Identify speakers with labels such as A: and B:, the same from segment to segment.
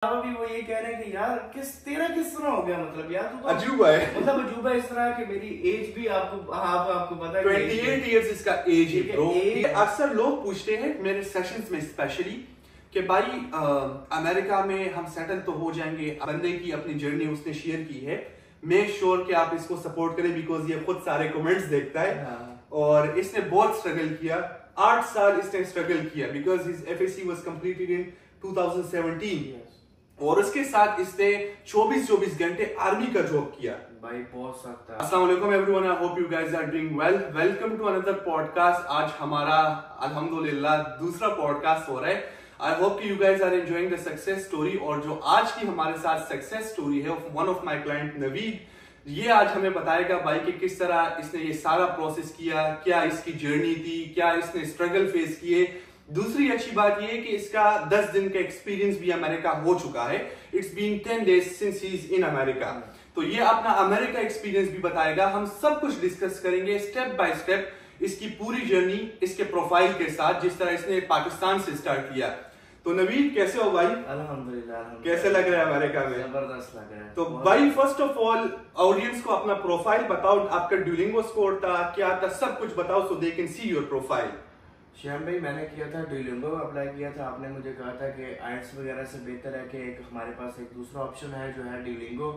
A: भी वो ये कह रहे हैं कि यार तेरा किस तरह हो गया, मतलब यार तू तो
B: अजूबा है,
A: मतलब अजूबा इस तरह कि मेरी एज भी आपको पता है
B: 28 इयर्स इसका एज है ब्रो। अक्सर लोग पूछते हैं मेरे सेशंस में स्पेशली कि भाई अमेरिका में हम सेटल तो हो जाएंगे, बंदे की अपनी जर्नी उसने शेयर की है, मेक श्योर कि आप इसको सपोर्ट करें बिकॉज ये खुद सारे कमेंट्स देखता है और इसने बहुत स्ट्रगल किया, 8 साल इसने स्ट्रगल किया because his FSc was completed in 2017 और उसके साथ इसने 24 घंटे आर्मी का जॉब किया।
A: भाई बहुत सख्त है।
B: अस्सलाम वालेकुम everyone, I hope you guys are doing well. Welcome to another podcast. आज हमारा अल्हम्दुलिल्लाह दूसरा पॉडकास्ट हो रहा है। I hope you guys are enjoying the success story. और जो आज की हमारे साथ सक्सेस स्टोरी है one of my client Naveed, ये आज हमें बताएगा भाई कि किस तरह इसने ये सारा प्रोसेस किया, क्या इसकी जर्नी थी, क्या इसने स्ट्रगल फेस किए। दूसरी अच्छी बात ये है कि इसका 10 दिन का एक्सपीरियंस भी अमेरिका हो चुका है। It's been 10 days since he is in America. तो ये अपना अमेरिका एक्सपीरियंस भी बताएगा। हम सब कुछ डिस्कस करेंगे स्टेप बाय स्टेप, इसकी पूरी जर्नी इसके प्रोफाइल के साथ, जिस तरह इसने पाकिस्तान से स्टार्ट किया। तो नवीद कैसे हो भाई?
A: अल्हम्दुलिल्लाह।
B: कैसे लग रहा है अमेरिका में?
A: जबरदस्त लग रहा है।
B: तो भाई फर्स्ट ऑफ ऑल ऑडियंस को अपना प्रोफाइल बताओ, आपका ड्यूलिंगो स्कोर था, क्या था, सब कुछ बताओ so they can see your profile.
A: Shyam भाई, मैंने किया था ड्यूलिंगो अप्लाई किया था। आपने मुझे कहा था कि आइट्स वगैरह से बेहतर है कि एक हमारे पास एक दूसरा ऑप्शन है जो है ड्यूलिंगो,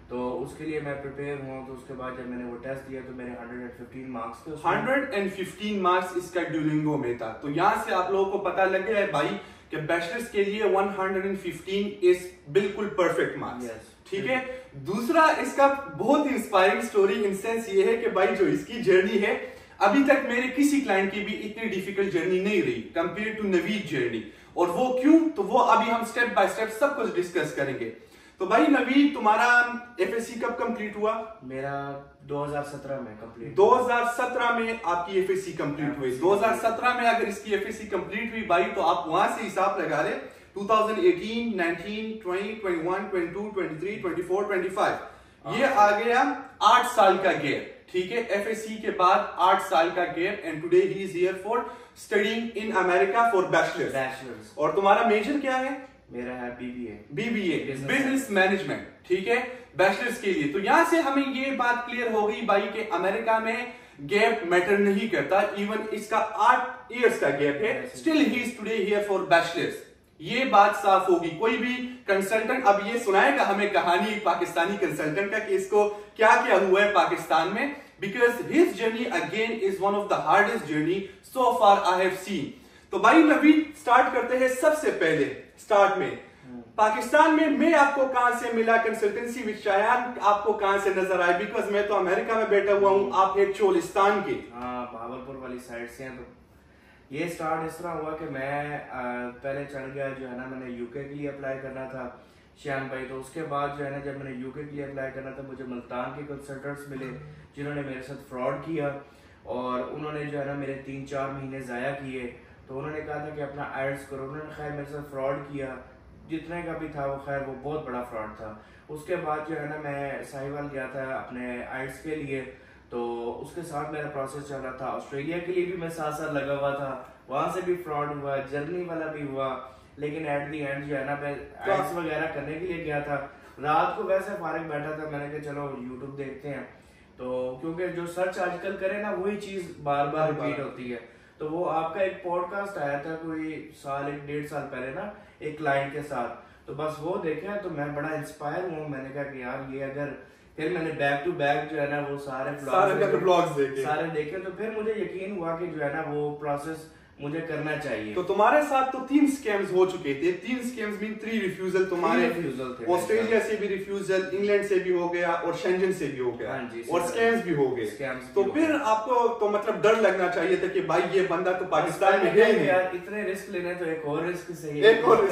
A: तो उसके लिए मैं प्रिपेयर हुआ। तो उसके बाद जब मैंने वो टेस्ट दिया तो मेरे 115 मार्क्स थे।
B: 115 मार्क्स इसका ड्यूलिंगो में था। तो यहाँ से आप लोगों को पता लग गया है भाई कि बैचलर्स के लिए 115 इज बिल्कुल परफेक्ट मार्क्स। ठीक है। दूसरा इसका बहुत इंस्पायरिंग स्टोरी इन सेंस ये है कि भाई जो इसकी जर्नी है, अभी तक मेरे किसी क्लाइंट की भी इतनी डिफिकल्ट जर्नी नहीं रही कंपेयर टू नवीद जर्नी। और वो क्यों, तो वो अभी हम स्टेप बाय स्टेप सब कुछ डिस्कस करेंगे। तो भाई नवीद, तुम्हारा एफएससी कब कंप्लीट हुआ?
A: मेरा 2017 में कंप्लीट।
B: 2017 में आपकी एफएससी कंप्लीट हुई। 2017 में अगर इसकी एफएससी कंप्लीट हुई भाई, तो आप वहां से हिसाब लगा ले 2018, 19, 20, 21, 22, 23, 24, 25, ये आ गया 8 साल का गैप। ठीक है, एफएससी के बाद 8 साल का gap and today he is here for studying in America for bachelors. और तुम्हारा मेजर क्या है?
A: मेरा है
B: बीबीए बिजनेस मैनेजमेंट। ठीक है, बैचलर्स के लिए। तो यहां से हमें ये बात क्लियर हो गई भाई कि अमेरिका में गैप मैटर नहीं करता। इवन इसका 8 इयर्स का गैप है, still he is today here for bachelors. ये बात साफ होगी। कोई भी कंसल्टेंट अब ये सुनाएगा हमें कहानी पाकिस्तानी कंसल्टेंट का कि इसको क्या क्या हुआ है पाकिस्तान में, because his journey again is one of the hardest journey so far I have seen. तो भाई नवीद, स्टार्ट करते हैं सबसे पहले स्टार्ट में। पाकिस्तान में मैं आपको कहां से मिला, कंसल्टेंसी विद शायान आपको कहां से नजर आए? बिकॉज मैं तो अमेरिका में बैठा हुआ हूं, आप एक चोलिस्तान के।
A: भावलपुर वाली साइड से हैं। तो ये स्टार्ट इस तरह हुआ कि मैं पहले चढ़ गया जो है ना, मैंने यूके के लिए अप्लाई करना था श्याम भाई। तो उसके बाद जो है ना, जब मैंने यूके के लिए अप्लाई करना था, मुझे मुल्तान के कंसल्टेंट्स मिले जिन्होंने मेरे साथ फ्रॉड किया और उन्होंने जो है ना मेरे 3-4 महीने ज़ाया किए। तो उन्होंने कहा था कि अपना आइट्स करो। उन्होंने खैर मेरे साथ फ्रॉड किया, जितने का भी था वो खैर वो बहुत बड़ा फ्रॉड था। उसके बाद जो है ना मैं साहिवाल गया था अपने आइट्स के लिए, तो उसके साथ मेरा प्रोसेस चल रहा था। ऑस्ट्रेलिया के लिए भी मैं साथ लगा हुआ था, वहां से भी फ्रॉड हुआ, जर्नी वाला भी हुआ। लेकिन एट दी एंड जो है ना मैं आइट्स वगैरह करने के लिए गया था। रात को वैसे फारिग बैठा था, मैंने कहा चलो यूट्यूब देखते हैं। तो क्योंकि जो सर्च आजकल करे ना वही चीज बार बार रिपीट होती है। तो वो आपका एक पॉडकास्ट आया था कोई 1.5 साल पहले ना, एक क्लाइंट के साथ। तो बस वो देखा तो मैं बड़ा इंस्पायर हुआ। मैंने कहा कि यार ये अगर, फिर मैंने बैक टू बैक जो है ना वो सारे
B: ब्लॉग्स
A: देखे। तो फिर मुझे यकीन हुआ कि जो है ना वो प्रोसेस मुझे करना चाहिए।
B: तो तुम्हारे साथ तो 3 स्कैम्स हो चुके थे। 3 स्कैम्स मीन 3 रिफ्यूजल तुम्हारे। ऑस्ट्रेलिया से भी रिफ्यूजल, इंग्लैंड से भी हो गया और शेंजन से भी हो गया और स्कैम्स भी हो गए। तो फिर आपको तो मतलब डर लगना चाहिए था कि भाई ये बंदा तो पाकिस्तान में है
A: यार, इतने रिस्क लेने तो एक और रिस्क सही,
B: एक और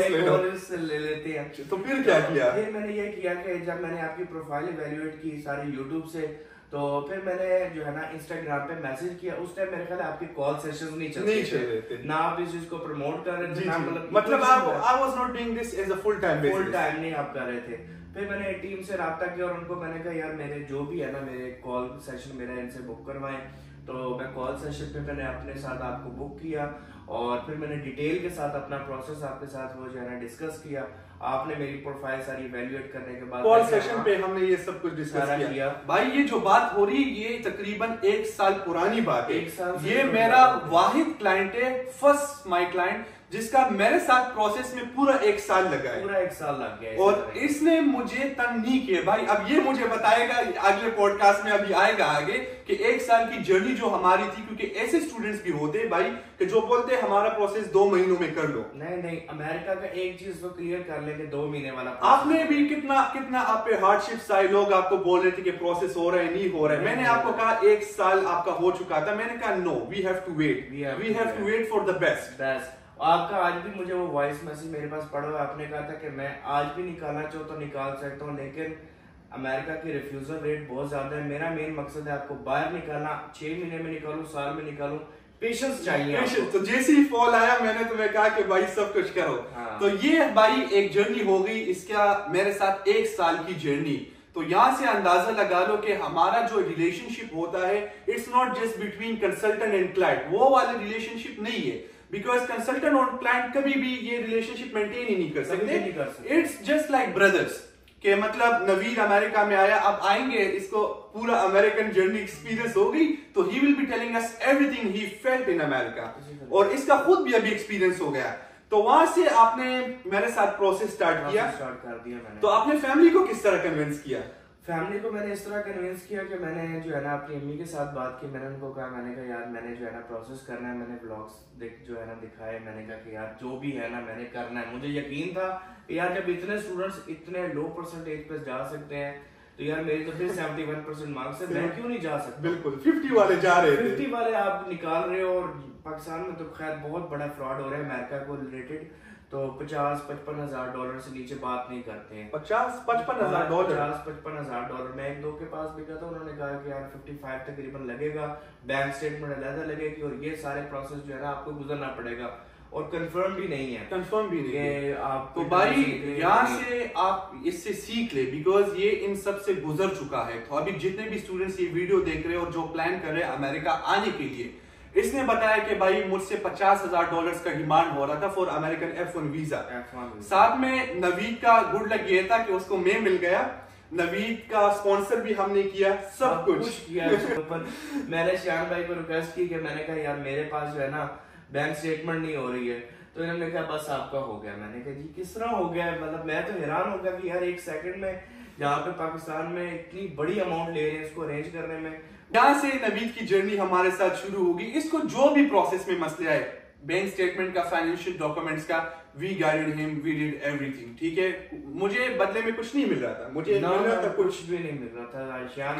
B: रिस्क
A: ले लेते हैं।
B: तो फिर क्या किया?
A: फिर मैंने ये किया कि जब मैंने आपकी प्रोफाइल इवैल्यूएट की सारी यूट्यूब से, तो फिर मैंने जो है ना इंस्टाग्राम पे मैसेज किया। उस टाइम मेरे ख्याल आपके कॉल सेशंस नहीं चल रहे थे ना, आप इस चीज को प्रमोट कर रहे थे ना,
B: मतलब I was not doing this as a full time
A: नहीं आप कर रहे थे। फिर मैंने टीम से राब्ता किया और उनको मैंने कहा यार मेरे जो भी है ना मेरे कॉल सेशन मेरा इनसे बुक करवाएं। तो मैं कॉल सेशन पे मैंने अपने साथ आपको बुक किया और फिर मैंने डिटेल के साथ अपना प्रोसेस आपके साथ वो जो है ना डिस्कस किया। आपने मेरी प्रोफाइल सारी इवैल्यूएट करने के बाद
B: कॉल सेशन पे हमने ये सब कुछ डिस्कस किया। भाई ये जो बात हो रही है ये तकरीबन 1 साल पुरानी बात है।
A: 1 साल
B: ये मेरा वाहिद क्लाइंट है, फर्स्ट माई क्लाइंट, जिसका मेरे साथ प्रोसेस में पूरा 1 साल लगा है।
A: पूरा 1 साल लग गया
B: और इसने मुझे तंग नहीं किया भाई। अब ये मुझे बताएगा अगले पॉडकास्ट में, अभी आएगा आगे, कि 1 साल की जर्नी जो हमारी थी, क्योंकि ऐसे स्टूडेंट्स भी होते हैं भाई कि जो बोलते हैं हमारा प्रोसेस 2 महीनों में कर लो।
A: नहीं, अमेरिका का एक चीज तो क्लियर कर लेंगे, 2 महीने वाला।
B: आपने भी कितना आप पे हार्डशिप्स आए, लोग आपको बोल रहे थे कि प्रोसेस हो रहा है, नहीं हो रहा है। मैंने आपको कहा 1 साल आपका हो चुका था, मैंने कहा no, we have to wait for the best.
A: आपका आज भी मुझे वो वॉइस मैसेज मेरे पास पड़ा हुआ, आपने कहा था कि मैं आज भी निकालना चाहूँ तो निकाल सकता हूँ, लेकिन अमेरिका की रिफ्यूजल रेट बहुत ज्यादा है। मेरा मेन मकसद है आपको बाहर निकालना, 6 महीने में निकालूं, साल में निकालूं, पेशेंस चाहिए।
B: तो जैसे ही फॉल आया मैंने तुम्हें कहा कि भाई सब कुछ करो।
A: हाँ।
B: तो ये भाई एक जर्नी हो गई, इसका मेरे साथ 1 साल की जर्नी। तो यहां से अंदाजा लगा लो कि हमारा जो रिलेशनशिप होता है, it's not just between consultant and client, वो वाले रिलेशनशिप नहीं है। बिकॉज कंसल्टेंट और क्लाइंट कभी भी ये रिलेशनशिप मेंटेन ही नहीं कर सकते। इट्स जस्ट लाइक ब्रदर्स के मतलब नवीद अमेरिका में आया, अब आएंगे, इसको पूरा अमेरिकन जर्नी एक्सपीरियंस हो गई, तो he will be telling us everything he felt in America, और इसका खुद भी अभी एक्सपीरियंस हो गया। तो वहां से आपने मेरे साथ प्रोसेस स्टार्ट कर दिया मैंने। तो आपने फैमिली को किस तरह कन्विंस किया?
A: फैमिली को मैंने इस तरह कन्विंस किया कि मैंने जो है ना अपनी अम्मी के साथ बात की। मैंने उनको कहा, मैंने कहा यार मैंने जो है ना प्रोसेस करना है, मैंने ब्लॉग्स जो है ना दिखाए, मैंने कहा कि यार जो भी है ना मैंने करना है। मुझे यकीन था यार जब इतने स्टूडेंट्स इतने लो परसेंटेज पे जा सकते हैं, तो यार मेरी तो फिर 71% मार्क्स है, मैं क्यों नहीं जा सकता।
B: बिल्कुल 50 वाले जा रहे थे,
A: 50 वाले आप निकाल रहे हो। और पाकिस्तान में तो खैर बहुत बड़ा फ्रॉड हो रहा है अमेरिका को रिलेटेड, तो 50-55 हजार डॉलर से नीचे बात नहीं करते हैं।
B: 50-55 हजार डॉलर,
A: 50-55 हजार डॉलर। मैं 1-2 के पास भी गया था, उन्होंने कहा कि यार 55 तकरीबन लगेगा, बैंक स्टेटमेंट अलग लगेगी, और ये सारे प्रोसेस जो है ना आपको गुजरना पड़ेगा, और कंफर्म भी नहीं है।
B: कंफर्म भी नहीं है
A: आप।
B: तो भाई यहाँ से आप इससे सीख ले, बिकॉज ये इन सब से गुजर चुका है। तो अभी जितने भी स्टूडेंट्स ये वीडियो देख रहे हैं और जो प्लान कर रहे हैं अमेरिका आने के लिए, इसने बताया कि भाई मुझसे $50,000 का डिमांड हो रहा था फॉर अमेरिकन F1 वीजा। साथ में नवीद का गुड लक ये था कि उसको मैं मिल गया, नवीद का स्पॉन्सर भी हमने किया, सब कुछ
A: किया। मैंने शान भाई को रिक्वेस्ट की कि मैंने कहा यार मेरे पास जो है ना बैंक स्टेटमेंट नहीं हो रही है, तो इन्होंने कहा बस आपका हो गया। मैंने कहा जी किस तरह हो गया, मतलब मैं तो हैरान हो गया कि यार 1 सेकंड में जहाँ पे पाकिस्तान में इतनी बड़ी अमाउंट ले रहे हैं इसको अरेंज करने में।
B: यहाँ से नवीद की जर्नी हमारे साथ शुरू होगी। इसको जो भी प्रोसेस में मसले आए, बैंक स्टेटमेंट का, फाइनेंशियल डॉक्यूमेंट्स का, we guided him, we did everything. ठीक है, मुझे बदले में कुछ नहीं मिल रहा था, मुझे मिल रहा था कुछ
A: भी नहीं मिल रहा था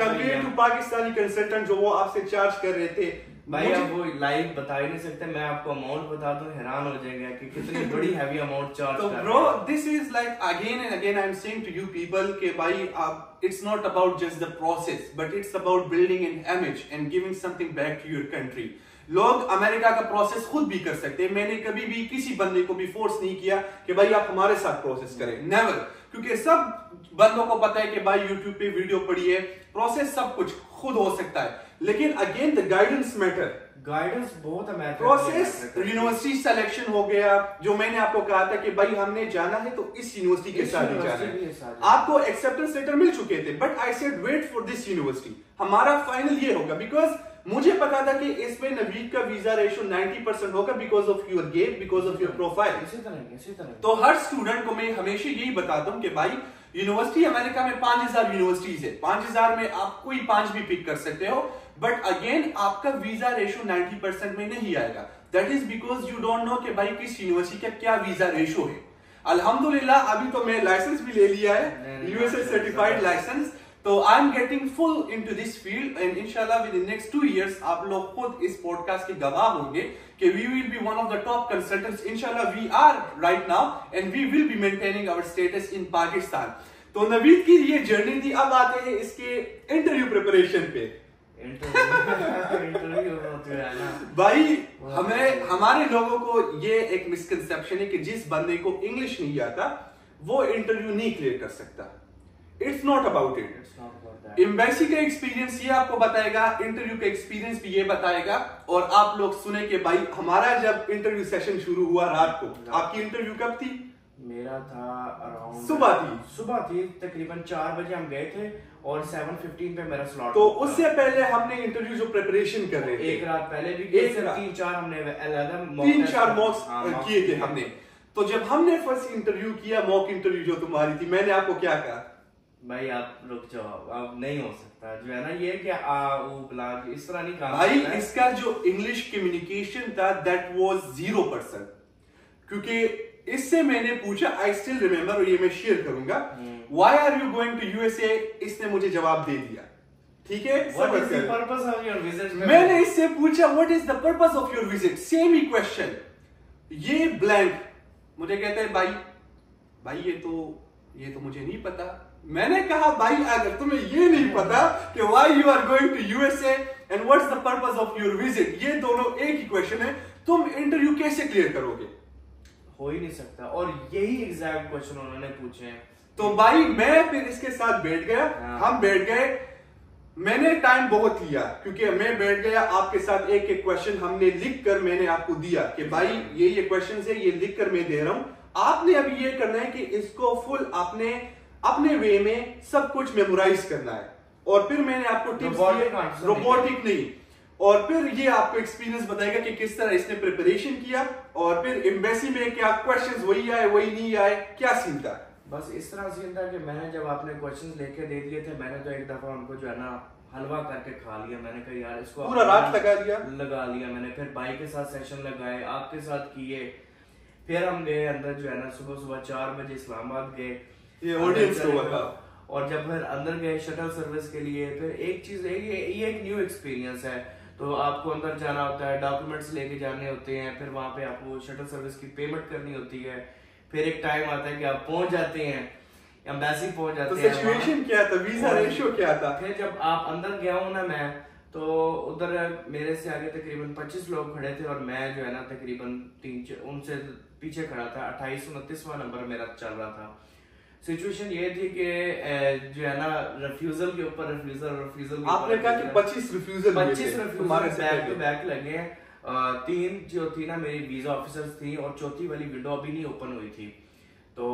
B: कंपेयर टू पाकिस्तानी कंसल्टेंट जो वो आपसे चार्ज कर रहे थे।
A: भाई आप वो लाइव बता ही नहीं सकते, मैं आपको अमाउंट बता दूं हैरान हो जाएंगे कि कितनी बड़ी हैवी अमाउंट चार्ज कर रहे हैं।
B: तो bro this is like again and again I am saying to you people कि भाई आप, it's not about just the process, but it's about building an image and giving something back to your country. लोग America का process खुद भी कर सकते हैं। मैंने कभी भी किसी बंदे को भी फोर्स नहीं किया कि भाई आप हमारे साथ प्रोसेस करें, नेवर, क्योंकि सब बंदों को पता है कि भाई यूट्यूब पे वीडियो पड़ी है, प्रोसेस सब कुछ खुद हो सकता है, लेकिन again the guidance matter.
A: Guidance बहुत है।
B: प्रोसेस यूनिवर्सिटी सिलेक्शन हो गया, जो मैंने आपको कहा था कि भाई हमने जाना है तो इस यूनिवर्सिटी के साथ ही जाना है। आपको एक्सेप्टेंस लेटर मिल चुके थे, but I said wait for this university, हमारा फाइनल ये होगा। बिकॉज मुझे पता था कि इसमें नवीद का वीजा रेशो 90% होगा because of your game, because of your profile.
A: इसी तरह
B: तो हर स्टूडेंट को मैं हमेशा यही बताता हूं कि भाई यूनिवर्सिटी अमेरिका में 5000 यूनिवर्सिटीज है, 5000 में आप कोई 5 भी पिक कर सकते हो, बट अगेन आपका वीजा रेशो 90% में नहीं आएगा। That is because you don't know कि भाई किस यूनिवर्सिटी का क्या वीजा रेशो है। अल्हम्दुलिल्लाह अभी तो मैं लाइसेंस भी ले लिया है, यूएसए सर्टिफाइड लाइसेंस। तो I am getting full into this field and इंशाल्लाह विद इन नेक्स्ट 2 इयर्स आप लोग खुद इस पॉडकास्ट के गवाह होंगे कि we will be one of the top consultants. इंशाल्लाह we are right now and we will be maintaining our status in Pakistan. तो नवीद की ये जर्नी थी। अब आते हैं इसके इंटरव्यू प्रिपरेशन पे। भाई हमारे लोगों को ये एक मिसकंसेप्शन है कि जिस बंदे को इंग्लिश नहीं आता वो इंटरव्यू नहीं क्लियर कर सकता। It's not about it. Embassy का एक्सपीरियंस ये आपको बताएगा, इंटरव्यू का एक्सपीरियंस भी ये बताएगा। और आप लोग सुने कि भाई हमारा जब इंटरव्यू सेशन शुरू हुआ रात को, आपकी इंटरव्यू कब थी?
A: मेरा था अराउंड
B: सुबह
A: थी तकरीबन 4 बजे हम गए थे और 7:15 पे मेरा स्लॉट।
B: तो उससे पहले हमने इंटरव्यू जो प्रिपरेशन कर रहे थे
A: एक रात पहले भी गए थे, 3-4 हमने
B: 3-4 मॉक्स किए थे हमने। तो जब हमने फर्स्ट इंटरव्यू किया, मॉक इंटरव्यू जो तुम्हारी थी, मैंने आपको क्या कहा?
A: भाई आप रुक जाओ, अब नहीं हो सकता जो है ना ये कि इस तरह नहीं काम
B: भाई। इसका जो इंग्लिश कम्युनिकेशन था दैट वाज 0%, क्योंकि इससे मैंने पूछा, आई स्टिल रिमेम्बर, और ये मैं शेयर करूंगा, why are you going to USA? इसने मुझे जवाब दे दिया, ठीक है।
A: What is the purpose of your visit?
B: मैंने इससे पूछा what is the purpose of your visit, same ही क्वेश्चन, ये ब्लैंक। मुझे कहता है भाई ये तो मुझे नहीं पता। मैंने कहा भाई अगर तुम्हें ये नहीं पता कि why you are going to USA and what's the purpose of your visit, ये दोनों एक ही क्वेश्चन है, तुम इंटरव्यू कैसे क्लियर करोगे?
A: हो ही नहीं सकता। और यही एग्जैक्ट क्वेश्चन उन्होंने पूछे हैं।
B: तो भाई मैं फिर इसके साथ बैठ गया, हम बैठ गए, मैंने टाइम बहुत लिया, क्योंकि मैं बैठ गया आपके साथ, एक एक क्वेश्चन हमने लिख कर मैंने आपको दिया कि भाई ये क्वेश्चन है, ये लिख कर मैं दे रहा हूं, आपने अभी ये करना है कि इसको फुल आपने अपने वे में सब कुछ मेमोराइज करना है। और फिर मैंने आपको टिप्स दिए, रोबोटिक नहीं, और फिर ये आपको एक्सपीरियंस बताएगा कि किस तरह इसने प्रिपरेशन किया, और फिर एम्बेसी में क्या क्वेश्चंस वही आए वही नहीं आए, क्या सीन था।
A: बस इस तरह सीन था कि मैंने जब आपने क्वेश्चंस लेके दे दिए थे, मैंने तो एक दफा उनको जो है ना हलवा करके खा लिया। मैंने कहा यार इसको
B: पूरा रात लगा
A: लिया मैंने। फिर भाई के साथ सेशन लगाए, आपके साथ किए, फिर हम गए अंदर जो है ना सुबह 4 बजे इस्लामाबाद गए,
B: ये ऑडियंस को बता।
A: और जब फिर अंदर गए शटल सर्विस के लिए, फिर एक चीज ये एक न्यू एक्सपीरियंस है। तो आपको अंदर जाना होता है, डॉक्यूमेंट्स लेके जाने होते हैं, फिर वहां पे आपको शटल सर्विस की पेमेंट करनी होती है, फिर एक टाइम आता है कि आप पहुंच जाते हैं, एम्बेसी पहुंच जाते हैं।
B: तो सिचुएशन क्या था, वीजा रेशियो क्या था?
A: फिर जब आप अंदर गया हूं ना मैं, तो उधर मेरे से आगे तकरीबन 25 लोग खड़े थे और मैं जो है ना तकरीबन 3 उनसे पीछे खड़ा था। 28-29वां नंबर मेरा चल रहा था। सिचुएशन ये थी कि जो है ना रिफ्यूजल के ऊपर रिफ्यूजल
B: आपने कहा कि 25 रिफ्यूजल
A: बैक टू बैक लगे हैं। 3 जो थी ना मेरी वीजा ऑफिसर्स थी, और चौथी वाली विंडो अभी नहीं ओपन हुई थी। तो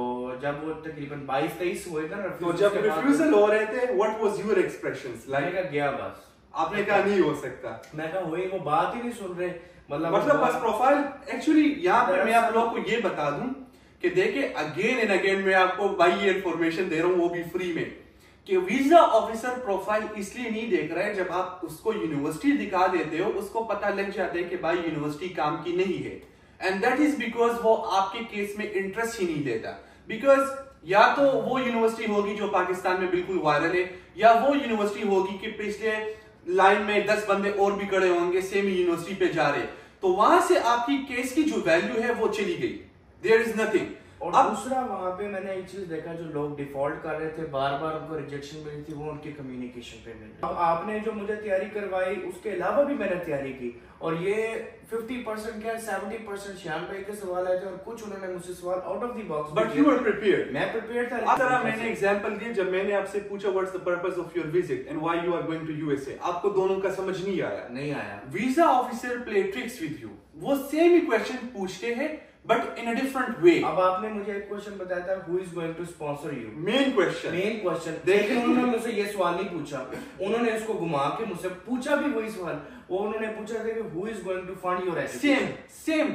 A: जब वो तकरीबन 22-23 हुए थे ना,
B: तो जब रिफ्यूजल हो रहे थे, what was your expressions like?
A: गया बस,
B: आपने कहा नहीं हो सकता।
A: मैं कहा वही, वो बात ही नहीं सुन रहे।
B: मतलब बस प्रोफाइल। एक्चुअली यहाँ पे मैं आप लोगों को ये बता दूं कि देखिए अगेन एंड अगेन मैं आपको भाई ये इन्फॉर्मेशन दे रहा हूँ, वो भी फ्री में, कि वीजा ऑफिसर प्रोफाइल इसलिए नहीं देख रहा है, जब आप उसको यूनिवर्सिटी दिखा देते हो उसको पता लग जाता है कि भाई यूनिवर्सिटी काम की नहीं है, एंड दैट इज बिकॉज वो आपके केस में इंटरेस्ट ही नहीं लेता। बिकॉज या तो वो यूनिवर्सिटी होगी जो पाकिस्तान में बिल्कुल वायरल है, या वो यूनिवर्सिटी होगी कि पिछले लाइन में 10 बंदे और भी खड़े होंगे सेम यूनिवर्सिटी पे जा रहे, तो वहां से आपकी केस की जो वैल्यू है वो चली गई, देयर इज नथिंग।
A: और दूसरा वहां पे मैंने एक चीज देखा, जो लोग डिफॉल्ट कर रहे थे, बार बार उनको रिजेक्शन मिली थी, वो उनके कम्युनिकेशन पे मिली। अब आपने जो मुझे तैयारी करवाई उसके अलावा भी मैंने तैयारी की, और ये 50% क्या 70% श्याम भाई के सवाल आए थे, और कुछ उन्होंने मुझसे सवाल out of the box.
B: But you were prepared.
A: मैं प्रिपेयर्ड था।
B: इस तरह मैंने एग्जांपल दिए, जब मैंने आपसे पूछा what's the purpose of your visit and why you are going to USA, आपको दोनों का समझ नहीं आया। Visa officer play tricks with you, वो सेम ही क्वेश्चन पूछते हैं but in a different way.
A: अब आपने मुझे एक क्वेश्चन बताया था, who is going to sponsor you,
B: main question.
A: लेकिन उन्होंने मुझसे ये सवाल नहीं पूछा, उन्होंने इसको घुमा के मुझसे पूछा भी वही सवाल। वो उन्होंने पूछा था कि who is going to fund your education.
B: Same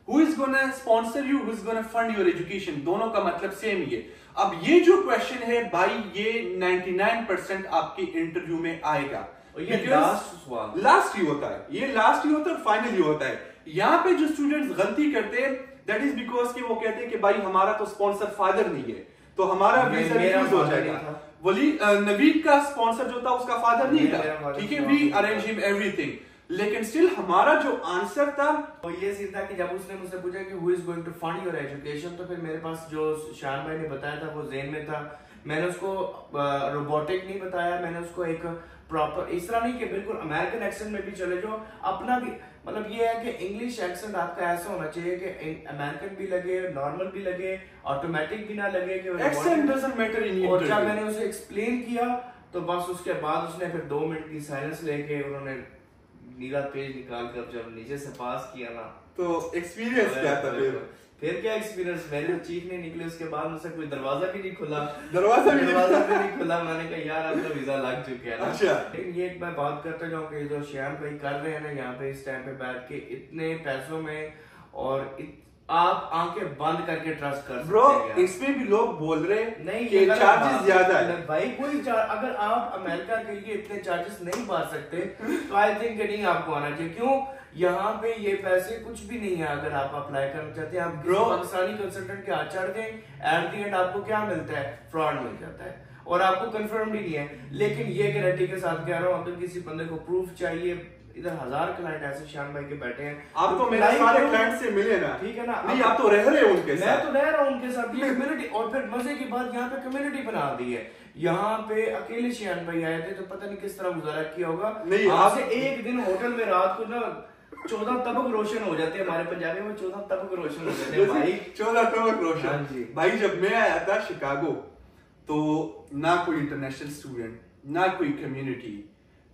B: who is gonna sponsor you, who is gonna fund your education, दोनों का मतलब सेम ही है। अब ये जो क्वेश्चन है भाई, ये 99% आपके इंटरव्यू में आएगा,
A: और ये
B: लास्ट ही होता है, ये लास्ट ही होता है, फाइनल ही होता है। यहाँ पे जो स्टूडेंट्स गलती करते हैं दैट इज बिकॉज कि वो कहते हैं कि भाई हमारा तो स्पॉन्सर फादर नहीं है, तो हमारा वीजा रिफ्यूज हो जाएगा। वली नवीद का स्पॉन्सर जो था उसका फादर नहीं था, ठीक है, वी अरेंज हिम एवरीथिंग, लेकिन स्टिल हमारा जो आंसर था
A: वो ये सीन था कि जब उसने मुझसे पूछा कि who is going to fund your education, तो फिर मेरे पास जो शान भाई ने बताया था वो ज़हन में था। मैंने उसको रोबोटिक नहीं बताया, मैंने उसको एक प्रॉपर, इस तरह नहीं कि बिल्कुल अमेरिकन एक्सेंट में भी चले जाओ, अपना भी मतलब ये है कि इंग्लिश एक्सेंट आपका ऐसा होना चाहिए कि अमेरिकन भी लगे, नॉर्मल भी लगे, ऑटोमेटिक भी ना लगे कि
B: accent doesn't matter in interview.
A: और जब मैंने उसे एक्सप्लेन किया तो बस उसके बाद उसने फिर 2 मिनट की साइलेंस लेके उन्होंने नीला पेज निकाल कर जब नीचे से पास किया ना,
B: तो एक्सपीरियंस क्या था फिर?
A: फिर क्या एक्सपीरियंस, मेरे तो चीख नहीं निकले, उसके बाद मुझसे कोई दरवाजा भी नहीं खुला,
B: दरवाजा भी
A: नहीं खुला। मैंने कहा यार अब तो वीजा लग चुके हैं ना।
B: अच्छा।
A: लेकिन ये मैं बात करता जाऊँ कि जो श्याम भाई कर रहे हैं ना यहाँ पे इस टाइम पे बैठ के इतने पैसों में, और आप आंखें बंद करके ट्रस्ट कर
B: ब्रो,
A: सकते हैं।
B: इसमें भी लोग बोल रहे
A: नहीं
B: कि चार्जेस ज्यादा है
A: भाई, कोई अगर आप अमेरिका के लिए इतने चार्जेस नहीं भर सकते तो आई थिंक नहीं आपको आना चाहिए। क्यों, यहाँ पे ये पैसे कुछ भी नहीं है। अगर आप अप्लाई करना चाहते हैं, आप किसी पाकिस्तानी कंसल्टेंट के हाथ चढ़ दें, एट द एंड आपको क्या मिलता है, फ्रॉड मिल जाता है और आपको कंफर्म भी नहीं है। लेकिन ये गारंटी के साथ कह रहा हूँ, अगर किसी बंदे को प्रूफ चाहिए, इधर 1000 क्लाइंट ऐसे श्याम भाई के बैठे हैं।
B: आप तो मेरे सारे क्लाइंट से मिले ना,
A: ठीक है ना?
B: नहीं आप तो रह रहे हो उनके साथ।
A: मैं तो रह रहा हूँ उनके साथ, ये कम्युनिटी। और फिर मजे की बात, यहाँ पे कम्युनिटी बना दी है। यहाँ पे अकेले श्याम भाई आए थे, तो पता नहीं किस तरह गुजारा किया होगा।
B: नहीं,
A: आपसे एक दिन होटल में रात को ना 14 तबक रोशन हो जाते हैं, हमारे पंजाबी में 14 तबक रोशन हो जाते हैं भाई।
B: 14 तबक रोशन।
A: हाँ जी
B: भाई, जब मैं आया था शिकागो, तो ना कोई इंटरनेशनल स्टूडेंट, ना कोई कम्युनिटी,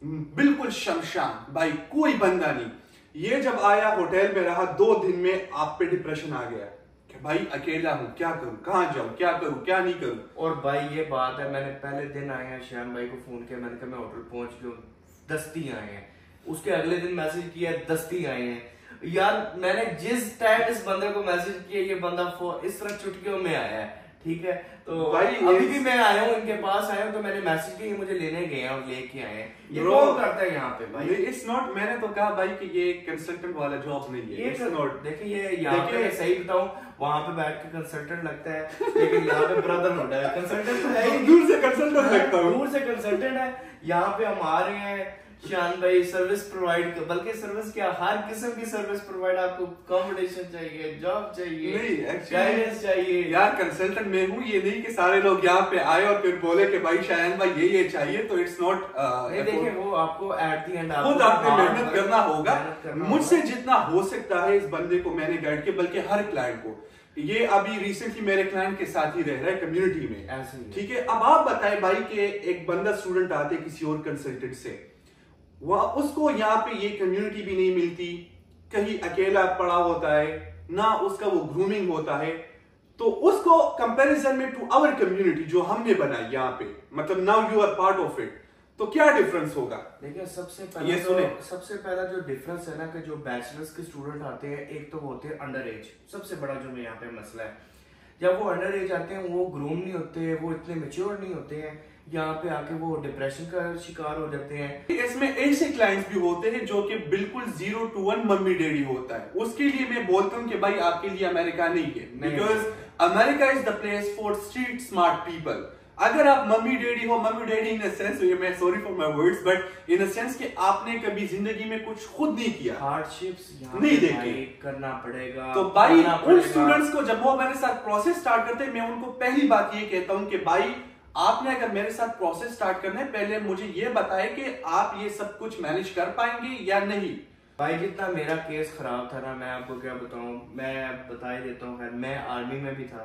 B: बिल्कुल शमशान भाई, कोई बंदा नहीं। ये जब आया, होटल में रहा, 2 दिन में आप पे डिप्रेशन आ गया कि भाई अकेला हूँ, क्या करूँ, कहाँ जाऊँ, क्या करूँ, क्या नहीं करूँ।
A: और भाई ये बात है, मैंने पहले दिन आए हैं श्याम भाई को फोन किया, मैंने कहा मैं होटल पहुंच गया, दस्ती आए हैं। उसके अगले दिन मैसेज किया, दस्ती आए हैं। यार मैंने जिस टाइम इस बंदे को मैसेज किया, ये बंदा इस तरह चुटकियों में आया है। ठीक है, तो भाई अभी भी मैं आया हूँ, इनके पास आया हूँ, तो मैंने मैसेज किया, मुझे लेने गए हैं और लेके आए हैं। ये कौन करता है यहाँ पे भाई?
B: इट्स नॉट, मैंने तो कहा भाई कि ये कंसल्टेंट वाला जॉब नहीं है।
A: It's not. देखिए ये यहाँ पे सही बताऊँ, वहां पे बैठ के कंसल्टेंट लगता है, लेकिन यहाँ पे ब्रदर होता है। कंसल्टेंट तो है ही,
B: दूर से कंसल्टेंट लगता हूँ,
A: दूर से कंसल्टेंट है। यहाँ पे हम आ रहे हैं, श्याम भाई सर्विस प्रोवाइड, बल्कि सर्विस क्या, हर किस्म की सर्विस प्रोवाइड। आपको कॉम्पिटिशन चाहिए, जॉब चाहिए,
B: नहीं
A: गाइडेंस चाहिए।
B: यार कंसल्टेंट मैं हूँ, ये नहीं कि सारे लोग यहाँ पे आए और फिर बोले कि भाई शायद भाई ये चाहिए, तो इट्स नॉट।
A: देखिए वो आपको एट द एंड
B: खुद आपने मेहनत करना होगा। मुझसे जितना हो सकता है इस बंदे को मैंने गाइड किया, बल्कि हर क्लाइंट को। ये अभी रिसेंटली मेरे क्लाइंट के साथ ही रह रहा है कम्युनिटी में, ठीक है। अब आप बताएं भाई कि एक बंदा स्टूडेंट आते किसी और कंसल्टेंट से, वह उसको यहाँ पे ये कम्युनिटी भी नहीं मिलती, कहीं अकेला पड़ा होता है ना, उसका वो ग्रूमिंग होता है, तो उसको कंपैरिजन में टू आवर कम्युनिटी जो हमने बनाई यहाँ पे, मतलब now you are part of it, तो क्या डिफरेंस होगा?
A: देखिए सबसे पहला जो डिफरेंस है ना, कि जो बैचलर्स के स्टूडेंट आते हैं, एक तो होते हैं अंडर एज। सबसे बड़ा जो यहाँ पे मसला है, जब वो अंडर एज आते हैं, वो ग्रूम नहीं होते, वो इतने मेच्योर नहीं होते हैं, यहाँ पे आके वो डिप्रेशन का शिकार हो जाते हैं।
B: इसमें ऐसे क्लाइंट्स भी होते हैं जो कि बिल्कुल 0 to 1 मम्मी डैडी होता है। उसके लिए मैं बोलता हूँ कि भाई आपके लिए अमेरिका नहीं है, because America is the place for street smart people. अगर आप मम्मी डैडी हो, मम्मी डैडी इन सेंस, मैं sorry for my words, but in sense कि आपने कभी जिंदगी में कुछ खुद नहीं किया,
A: हार्डशिप्स
B: नहीं देखे,
A: करना पड़ेगा।
B: तो भाई उन स्टूडेंट्स को जब वो मेरे साथ प्रोसेस स्टार्ट करते हैं, मैं उनको पहली बात ये कहता हूँ कि भाई आपने अगर मेरे साथ प्रोसेस स्टार्ट करना है, पहले मुझे ये बताए कि आप ये सब कुछ मैनेज कर पाएंगे या नहीं।
A: भाई जितना मेरा केस खराब था ना, मैं आपको क्या बताऊं, मैं बता ही देता हूँ। मैं आर्मी में भी था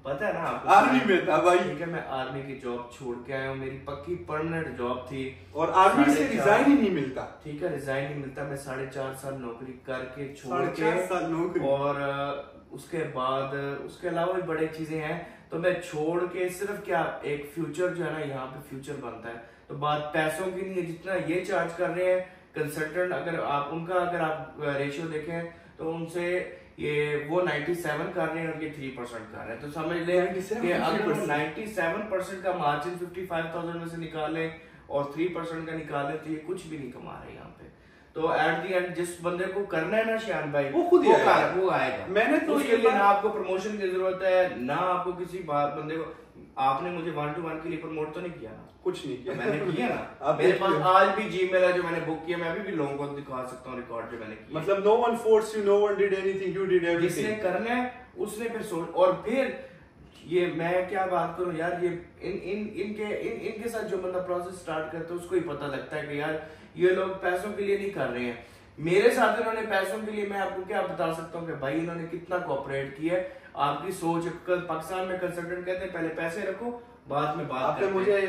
A: पता है ना आपको?
B: आर्मी में था भाई,
A: ठीक है। मैं आर्मी की जॉब छोड़ के आया हूँ, मेरी पक्की परमानेंट जॉब थी,
B: और आर्मी से रिजाइन ही नहीं मिलता।
A: ठीक है, रिजाइन नहीं मिलता। मैं 4.5 साल नौकरी करके छोड़ के,
B: 4.5 साल नौकरी,
A: और उसके बाद उसके अलावा भी बड़ी चीजें हैं, तो मैं छोड़ के सिर्फ क्या, एक फ्यूचर जो है ना, यहाँ पे फ्यूचर बनता है। तो बात पैसों की नहीं है, जितना ये चार्ज कर रहे हैं कंसल्टेंट, अगर आप उनका अगर आप रेशियो देखें तो उनसे ये वो 97 कर रहे हैं और ये 3% कर रहे हैं। तो समझ लें कि अगर 97% का मार्जिन 55,000 में से निकालें और 3% का निकालें, तो ये कुछ भी नहीं कमा रहे यहाँ पे। तो एट दी एंड जिस बंदे को करना है ना श्याम भाई,
B: वो खुद ही
A: आएगा।
B: मैंने तो
A: उसके लिए ना आपको प्रमोशन की जरूरत है, ना आपको किसी बंदे को, आपने मुझे 1-to-1 के लिए प्रमोट तो नहीं किया ना,
B: कुछ नहीं किया
A: मैंने किया ना। मेरे पास आज भी जीमेल है जो मैंने बुक किया, मैं अभी भी लोगों को दिखा सकता हूँ रिकॉर्ड जो मैंने किया।
B: मतलब no one force you, no one did anything, you did everything.
A: जिसने करना है उसने फिर सोच, और फिर ये मैं क्या बात करूं यार, ये इनके साथ जो बंदा प्रोसेस स्टार्ट करता है उसको ही पता लगता है कि यार ये लोग पैसों के लिए नहीं कर रहे हैं। मेरे साथ इन्होंने पैसों के लिए, मैं आपको क्या बता सकता हूँ कि भाई इन्होंने कितना कोऑपरेट किया है। आपकी सोच, पाकिस्तान में कंसल्टेंट कहते हैं पहले पैसे रखो बाद में बात करते हैं।
B: मुझे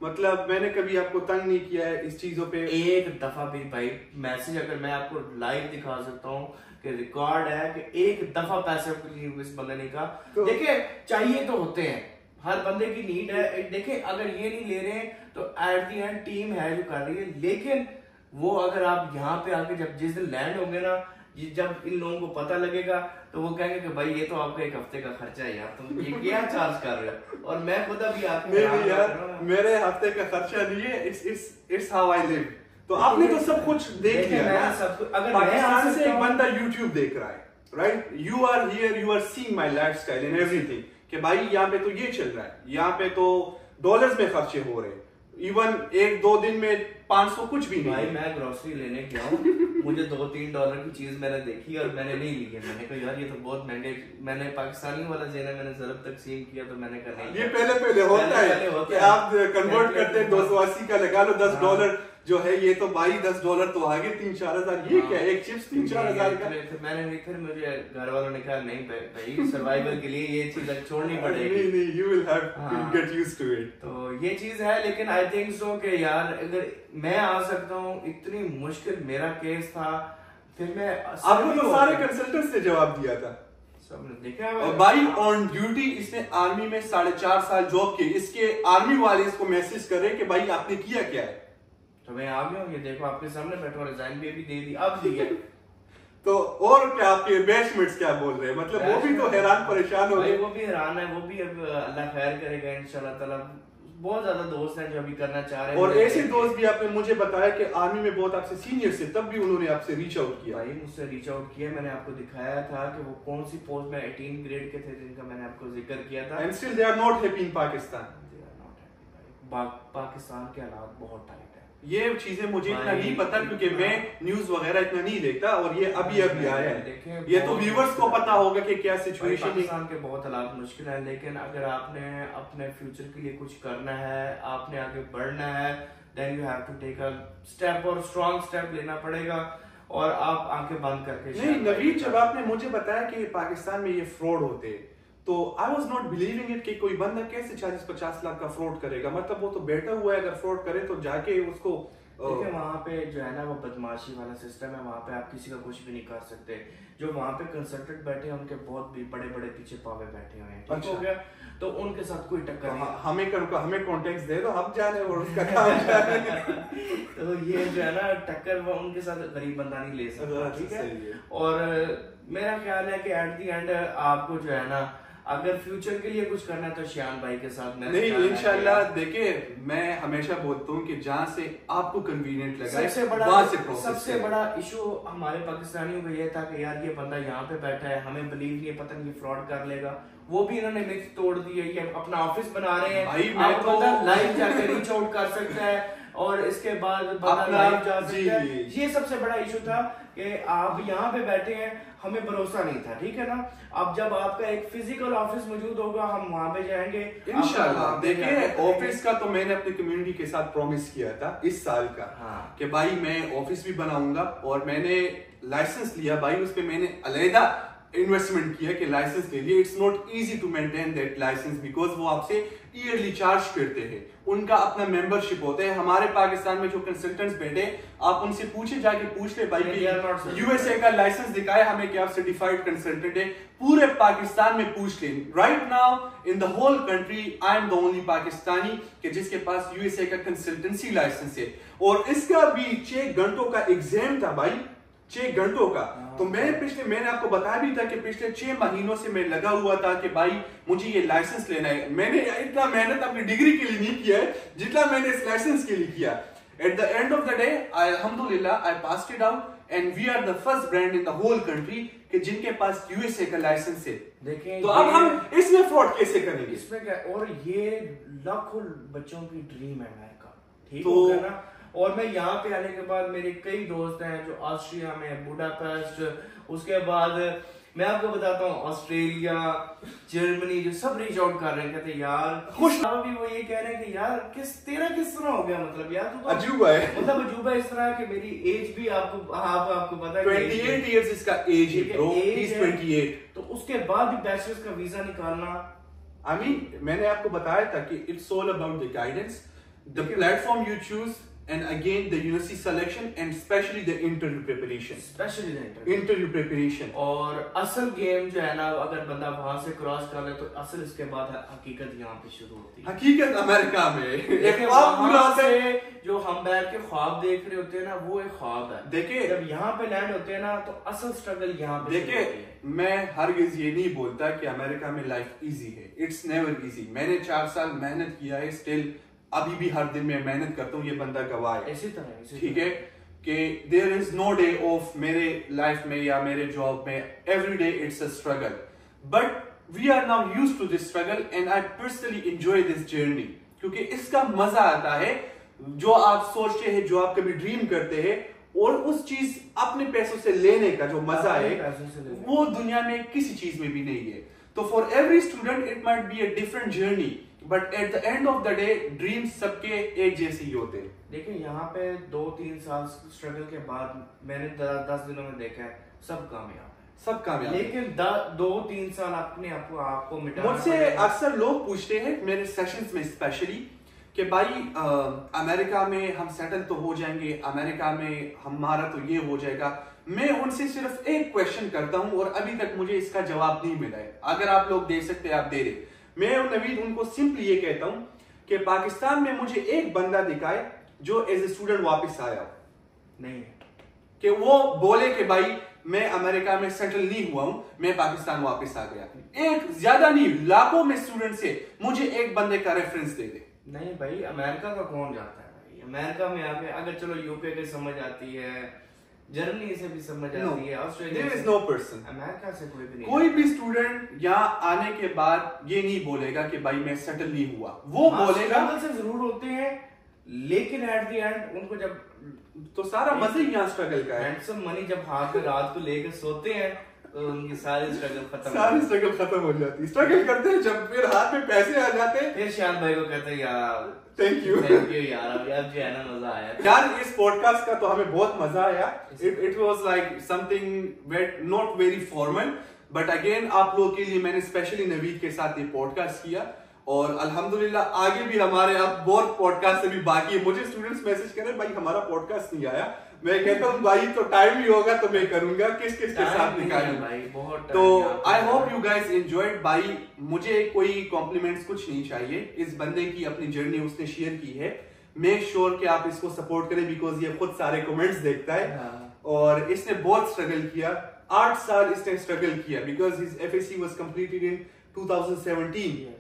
B: मतलब मैंने कभी आपको तंग नहीं किया है इस चीजों पे?
A: एक दफा भी भाई मैसेज, अगर मैं आपको लाइव दिखा सकता हूँ कि कि रिकॉर्ड है कि एक दफा पैसे के लिए इस बंदे ने कहा। देखिए चाहिए तो होते हैं, हर बंदे की नीड है। देखिए अगर ये नहीं ले रहे हैं तो एट दी एंड टीम है जो कर रही है, लेकिन वो अगर आप यहाँ पे आके जब जिस दिन लैंड होंगे ना, जब इन लोगों को पता लगेगा तो वो कहेंगे कि भाई ये तो आपका एक हफ्ते का खर्चा है यार, तुम ये क्या चार्ज कर रहे हो। और मैं खुद अभी
B: नहीं यार मेरे हफ्ते का खर्चा नहीं है, इट्स हाउ आई लिव। तो आपने तो सब कुछ देख लिया ना, सब कुछ। अगर पाकिस्तान से एक बंदा यूट्यूब देख रहा है, right, you are here, you are seeing my lifestyle and everything, कि भाई यहाँ पे तो ये चल रहा है, यहाँ पे तो डॉलर्स में खर्चे हो रहे हैं, इवन 1-2 दिन में 500 कुछ भी नहीं।
A: भाई मैं ग्रोसरी लेने गया हूँ, मुझे $2-3 की चीज मैंने देखी और मैंने नहीं ली है। मैंने कहा यार ये तो बहुत महंगे, मैंने पाकिस्तानी वाला जेना मैंने ज़रब तकसीम किया तो मैंने कहा नहीं,
B: ये पहले होता है कि आप कन्वर्ट करते हैं, 280 का लगा लो, $10 जो है, ये तो भाई $10 तो आगे 3-4 हजार, ये क्या एक चिप्स 3-4 हजार का।
A: मैंने फिर मुझे घर वालों ने कहा नहीं भाई सर्वाइवल के लिए ये चीज छोड़नी पड़ेगी।
B: नहीं, you will have to get used to it।
A: तो ये चीज है, लेकिन आई थिंक सो कि यार अगर मैं आ सकता हूँ, इतनी मुश्किल मेरा केस था, फिर मैं
B: आपको तो सारे कंसल्टेंट से जवाब दिया था,
A: सबने देखा।
B: और भाई ऑन ड्यूटी इसने आर्मी में 4.5 साल जॉब की, इसके आर्मी वाले इसको मैसेज करे कि भाई आपने किया क्या है,
A: तो मैं आ गया हूँ, ये देखो आपके सामने बैठा, रिजाइन भी दे दी, अब दिया।
B: तो और क्या आपके बैचमेट्स क्या बोल रहे हैं, मतलब वो भी तो हैरान परेशान हो गए।
A: वो भी हैरान है, वो भी अब अल्लाह खैर करेगा इंशाल्लाह ताला। बहुत ज्यादा दोस्त हैं जो अभी करना चाह रहे हैं,
B: और ऐसे दोस्त भी आपने मुझे बताया कि आर्मी में बहुत आपसे सीनियर से, तब भी उन्होंने आपसे रीच आउट किया।
A: भाई मुझसे रीच आउट किया, मैंने आपको दिखाया था कि वो कौन सी पोस्ट में 18 ग्रेड के थे जिनका मैंने आपको जिक्र किया था।
B: And still they are not happy in Pakistan.
A: Pakistan के हालात बहुत टाइट है।
B: ये चीजें मुझे इतना नहीं पता क्योंकि मैं न्यूज वगैरह इतना नहीं देखता, और ये अभी आया है, ये तो व्यूअर्स को पता होगा कि क्या सिचुएशन है।
A: पाकिस्तान के बहुत हालात मुश्किल है, लेकिन अगर आपने अपने फ्यूचर के लिए कुछ करना है, आपने आगे बढ़ना है, then you have to take a step, और स्ट्रॉन्ग स्टेप लेना पड़ेगा, और आप आंखें बंद करके।
B: नहीं नवीद, जब आपने मुझे बताया कि पाकिस्तान में ये फ्रॉड होते हैं, तो I was not believing it कि कोई बंदा कैसे 40-50 लाख का फ्रॉड करेगा। मतलब वो तो बैठा हुआ है, अगर फ्रॉड करे तो जाके उसको
A: देखिए वहाँ पे जो है ना वो बदमाशी वाला सिस्टम है, वहाँ पे आप किसी का कुछ भी नहीं कर सकते। जो वहाँ पे कंसल्टेंट बैठे हैं उनके बहुत बड़े बड़े पीछे पावे बैठे हुए हैं, ठीक हो गया, तो उनके साथ कोई टक्कर नहीं।
B: हमें कॉन्टेक्ट दे दो, हम जाने और उसका काम जाने।
A: तो ये जो है ना टक्कर वो उनके साथ गरीब बंदा नहीं ले सकता, ठीक है। और मेरा ख्याल है कि एट दी एंड आपको जो है ना अगर फ्यूचर के लिए कुछ करना है तो श्यान भाई के साथ
B: नहीं इंशाल्लाह। देखिए मैं हमेशा बोलता हूँ कि जहाँ से आपको कन्वीनियंट लगा,
A: सबसे बड़ा इशू हमारे पाकिस्तानियों का ये था कि यार ये बंदा यहाँ पे बैठा है, हमें बिलीव नहीं है, पता नहीं फ्रॉड कर लेगा। वो भी इन्होंने मिक्स तोड़ दी है, ये अपना ऑफिस बना रहे हैं, आपको पता लाइव जाके रीच आउट कर सकता है, और इसके बाद बंदा लाइव जा सकता है। ये सबसे बड़ा इशू था कि आप यहाँ पे बैठे हैं, हमें भरोसा नहीं था, ठीक है ना। अब जब आपका एक फिजिकल ऑफिस मौजूद होगा, हम वहां पे जाएंगे
B: इंशाल्लाह। देखिए ऑफिस का तो मैंने अपनी कम्युनिटी के साथ प्रॉमिस किया था इस साल का, कि भाई मैं ऑफिस भी बनाऊंगा, और मैंने लाइसेंस लिया भाई, उस पे मैंने अलहदा इन्वेस्टमेंट किया कि लाइसेंस ले लिए। It's not easy to maintain that licence because वो आपसे ईयरली चार्ज करते हैं, उनका अपना मेंबरशिप होता है। हमारे पाकिस्तान में जो कंसल्टेंट्स बैठे, आप उनसे पूछे, जाके पूछ ले भाई यूएसए का लाइसेंस दिखाए हमें कि आप सर्टिफाइड कंसल्टेंट है, पूरे पाकिस्तान में पूछ ले। Right now in the whole country I am the only Pakistani कि जिसके पास यूएसए का कंसल्टेंसी लाइसेंस है, और इसका भी 6 घंटों का एग्जाम था भाई, 6 घंटों का। तो मैंने आपको बताया भी था कि पिछले 6 महीनों से मैं लगा हुआ था कि भाई मुझे ये लाइसेंस लेना है। मैंने इतना मेहनत अपनी डिग्री के लिए नहीं किया है जितना मैंने इस लाइसेंस के लिए किया। At the end of the day अल्हम्दुलिल्लाह I passed it out and we are the first brand in the whole country कि जिनके पास यूएसए का लाइसेंस है।
A: देखें
B: तो अब हम इसमें फ्रॉड कैसे करेंगे?
A: इसमें क्या, और ये लाखों बच्चों की ड्रीम है अमेरिका, ठीक हो गया ना। और मैं यहाँ पे आने के बाद मेरे कई दोस्त हैं जो ऑस्ट्रिया में, बुडापेस्ट, उसके बाद मैं आपको बताता हूँ ऑस्ट्रेलिया, जर्मनी, जो सब रीच आउट कर रहे हैं, कहते यार खुश भी वो ये कह रहे हैं कि यार किस तरह हो गया, मतलब यार तू तो
B: अजूबा है,
A: मतलब अजूबा इस तरह कि मेरी एज भी आपको पता है
B: 28 इयर्स इसका एज है ब्रो, ही इज 28।
A: तो उसके बाद भी बैचलर्स का वीजा निकालना,
B: आई मीन मैंने आपको बताया था कि it's all about the guidance, the platform you choose, and again the university selection and especially the interview preparation. Interview preparation.
A: और असल गेम जो है ना, अगर बंदा वहां से क्रॉस कर ले तो असल इसके बाद हकीकत यहाँ पे शुरू होती है।
B: हकीकत अमेरिका में
A: वहां से जो हम बैठ के ख्वाब देख रहे होते हैं ना, वो एक ख्वाब है।
B: देखिए
A: जब यहाँ पे लैंड होते हैं ना तो असल स्ट्रगल यहाँ पे
B: देखिए, मैं हरगिज ये नहीं बोलता कि अमेरिका में लाइफ इजी है। It's never easy. मैंने 4 साल मेहनत किया है, स्टिल अभी भी हर दिन मैं मेहनत करता हूँ, ये बंदा गवाह है।
A: इसी तरह
B: ठीक है कि there is no day off मेरे लाइफ में या मेरे जॉब में, every day it's a struggle, but we are now used to this struggle and I personally enjoy this journey, क्योंकि इसका मजा आता है। जो आप सोचते हैं, जो आप कभी ड्रीम करते हैं, और उस चीज अपने पैसों से लेने का जो मजा है वो दुनिया में किसी चीज में भी नहीं है। तो for every student it might be a different journey, but at the end of the day dreams सबके एक जैसे ही होते हैं।
A: देखिए यहाँ पे 2-3 साल स्ट्रगल के बाद मैंने 10 दिनों में देखा है सब कामयाब, लेकिन 2-3 साल अपने आपको मिटाना।
B: मुझसे अक्सर लोग पूछते हैं मेरे सेशंस में स्पेशली कि भाई अमेरिका में हम सेटल तो हो जाएंगे, अमेरिका में हमारा तो ये हो जाएगा। मैं उनसे सिर्फ एक क्वेश्चन करता हूं और अभी तक मुझे इसका जवाब नहीं मिला है। अगर आप लोग दे सकते हैं आप दे रहे। मैं और नवीद उनको सिंपली ये कहता हूं कि पाकिस्तान में मुझे एक बंदा दिखाए जो एज ए स्टूडेंट वापस आया
A: नहीं,
B: कि वो बोले कि भाई मैं अमेरिका में सेटल नहीं हुआ हूं, मैं पाकिस्तान वापस आ गया। एक ज्यादा नहीं, लाखों में स्टूडेंट से मुझे एक बंदे का रेफरेंस दे दे।
A: नहीं भाई, अमेरिका का कौन जाता है भाई? अमेरिका में आके अगर चलो यूके की समझ आती है, जर्मनी से भी समझ आती है, ऑस्ट्रेलिया से,
B: नो पर्सन,
A: अमेरिका से कोई भी नहीं।
B: कोई भी स्टूडेंट यहाँ आने के बाद ये नहीं बोलेगा कि भाई मैं सेटल नहीं हुआ। वो बोलेगा
A: से जरूर होते हैं, लेकिन एट द एंड उनको जब
B: तो सारा मजा ही यहाँ स्ट्रगल का है।
A: हैंडसम मनी जब हाथ में रात को लेकर सोते हैं तो उनकी सारी स्ट्रगल
B: खत्म हो जाती है। स्ट्रगल करते हैं, जब फिर हाथ में पैसे आ जाते हैं,
A: फिर शान भाई को कहते हैं यार
B: थैंक यू
A: यार, अब जो है ना मजा आया
B: यार। इस पॉडकास्ट का तो हमें बहुत मजा आया। It was like something not very formal, but again आप लोगों के लिए मैंने स्पेशली नवीद के साथ ये पॉडकास्ट किया, और अल्हम्दुलिल्लाह आगे भी हमारे अब बहुत पॉडकास्ट अभी बाकी है। मुझे स्टूडेंट्स मैसेज कर रहे हैं भाई हमारा पॉडकास्ट नहीं आया। मैं कहता हूँ भाई तो टाइम ही होगा तो मैं करूंगा, किस के साथ निकालूंगा। तो आई होप यू गाइस एंजॉयड। भाई मुझे कोई कॉम्प्लीमेंट्स कुछ नहीं चाहिए, इस बंदे की अपनी जर्नी उसने शेयर की है। मेक श्योर कि आप इसको सपोर्ट करें, बिकॉज ये खुद सारे कमेंट्स देखता है और इसने बहुत स्ट्रगल किया। 8 साल इसने स्ट्रगल किया, because his FSC was completed in 2017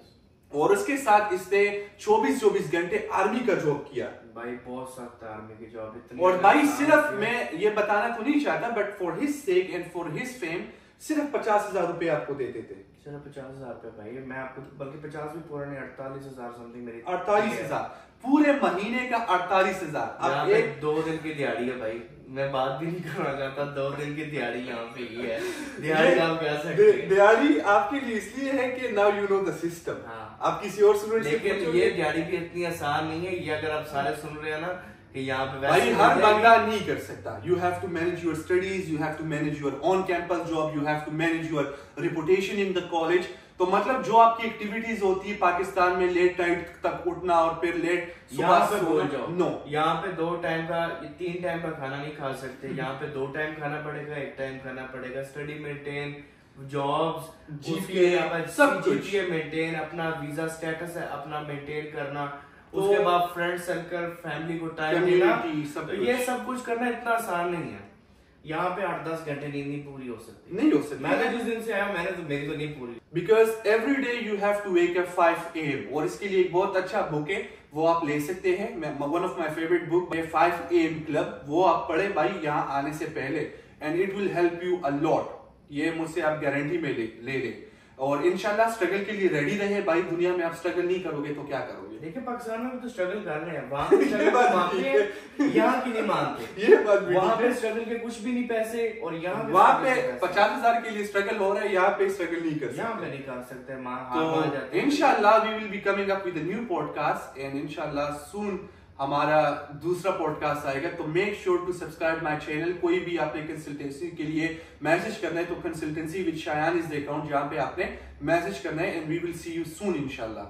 B: और उसके साथ इसने 24 घंटे आर्मी का जॉब किया।
A: भाई बहुत सख्त आर्मी की जॉब इतनी।
B: और भाई सिर्फ मैं ये बताना तो नहीं चाहता, but for his sake and for his fame सिर्फ 50,000 रुपए आपको देते थे।
A: सिर्फ 50,000 रुपए भाई, मैं आपको बल्कि 50 भी पूरा नहीं, 48,000 समथिंग मेरी।
B: 48,000 पूरे महीने का 48,000।
A: अब एक 2 दिन की दिहाड़ी है भाई, मैं बात भी नहीं करना चाहता। 2 दिन की दिहाड़ी यहाँ पे ही है। दिहाड़ी आप कह सकते हैं,
B: दिहाड़ी आपके लिए इसलिए है कि now you know the system. आप किसी और स्टूडेंट से
A: लेकिन ये दिहाड़ी भी इतनी आसान नहीं है। ये अगर आप सारे सुन रहे हैं ना कि यहाँ पे
B: भाई हर बंदा नहीं कर सकता। You have to manage your studies, you have to manage your on campus job, you have to manage your reputation in the college. तो मतलब जो आपकी एक्टिविटीज होती है पाकिस्तान में, लेट नाइट तक उठना और फिर लेट
A: सुबह से सोना,
B: नो
A: यहाँ पे 2 टाइम का 3 टाइम का खाना नहीं खा सकते। यहाँ पे 2 टाइम खाना पड़ेगा, 1 टाइम खाना पड़ेगा। स्टडी मेंटेन, जॉब्स, सब कुछ मेंटेन, अपना वीजा स्टेटस है अपना मेंटेन करना, उसके बाद फ्रेंड सर्कल, फैमिली को टाइम देना, तो ये सब कुछ करना इतना आसान नहीं है। यहाँ पे 8-10 घंटे नींद नहीं पूरी हो सकती,
B: नहीं हो सकती।
A: मैंने जिस दिन से आया मेरी तो नहीं पूरी।
B: Because every day you have to wake up 5 AM, और इसके लिए एक बहुत अच्छा बुक है, वो आप ले सकते हैं। One of my favourite book है 5 AM क्लब। वो आप पढ़े भाई यहाँ आने से पहले, and it will help you a lot. ये मुझसे आप गारंटी में ले और इंशाल्लाह स्ट्रगल के लिए रेडी रहे भाई। दुनिया में आप स्ट्रगल नहीं करोगे तो क्या करोगे?
A: देखिए पाकिस्तान में तो स्ट्रगल कर रहे हैं, वहाँ पे स्ट्रगल मानते हैं, यहाँ की नहीं मानते।
B: ये बात भी
A: वहाँ पे स्ट्रगल के कुछ भी नहीं पैसे, और यहाँ
B: वहाँ पे 50,000 के लिए स्ट्रगल हो रहा है, यहाँ पे स्ट्रगल नहीं कर सकते।
A: यहाँ पे नहीं कर सकते।
B: तो इंशाल्लाह we will be coming up with a new podcast, and इंशाल्लाह सून हमारा दूसरा पॉडकास्ट आएगा। तो make sure to subscribe my channel. कोई भी आपने कंसल्टेंसी के लिए मैसेज करना है तो consultancy with Shayan is the account जहां पे आपने मैसेज करना है, and we will see you soon इंशाल्लाह।